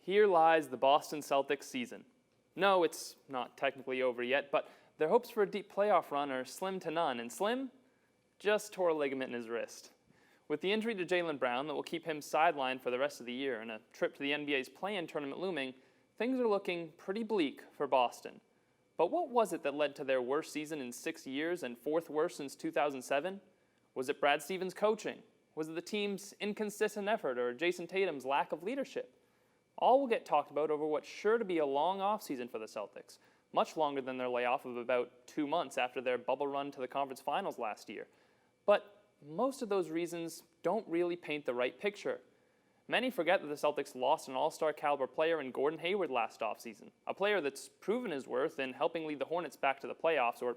Here lies the Boston Celtics season. No, it's not technically over yet, but their hopes for a deep playoff run are slim to none, and Slim just tore a ligament in his wrist. With the injury to Jaylen Brown that will keep him sidelined for the rest of the year and a trip to the NBA's play-in tournament looming, things are looking pretty bleak for Boston. But what was it that led to their worst season in 6 years and fourth worst since 2007? Was it Brad Stevens' coaching? Was it the team's inconsistent effort or Jason Tatum's lack of leadership? All will get talked about over what's sure to be a long offseason for the Celtics, much longer than their layoff of about 2 months after their bubble run to the conference finals last year. But most of those reasons don't really paint the right picture. Many forget that the Celtics lost an all-star caliber player in Gordon Hayward last offseason, a player that's proven his worth in helping lead the Hornets back to the playoffs, or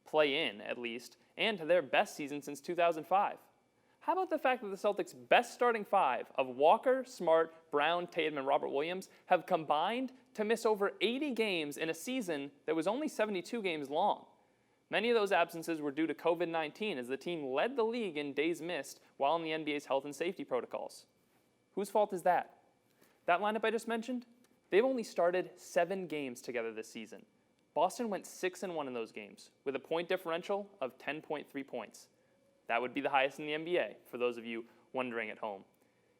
play-in at least, and to their best season since 2005. How about the fact that the Celtics' best starting five of Walker, Smart, Brown, Tatum, and Robert Williams have combined to miss over 80 games in a season that was only 72 games long? Many of those absences were due to COVID-19 as the team led the league in days missed while in the NBA's health and safety protocols. Whose fault is that? That lineup I just mentioned? They've only started 7 games together this season. Boston went 6-1 in those games with a point differential of 10.3 points. That would be the highest in the NBA, for those of you wondering at home.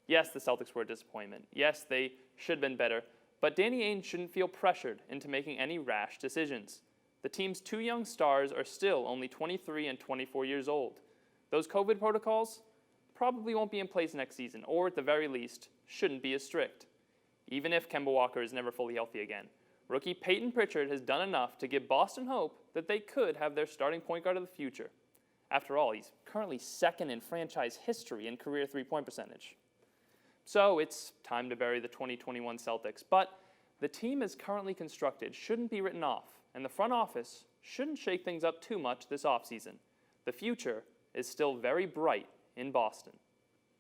Yes, the Celtics were a disappointment. Yes, they should have been better, but Danny Ainge shouldn't feel pressured into making any rash decisions. The team's 2 young stars are still only 23 and 24 years old. Those COVID protocols probably won't be in place next season, or at the very least, shouldn't be as strict. Even if Kemba Walker is never fully healthy again, rookie Peyton Pritchard has done enough to give Boston hope that they could have their starting point guard of the future. After all, he's currently second in franchise history in career three-point percentage. So it's time to bury the 2021 Celtics, but the team as currently constructed shouldn't be written off, and the front office shouldn't shake things up too much this offseason. The future is still very bright in Boston.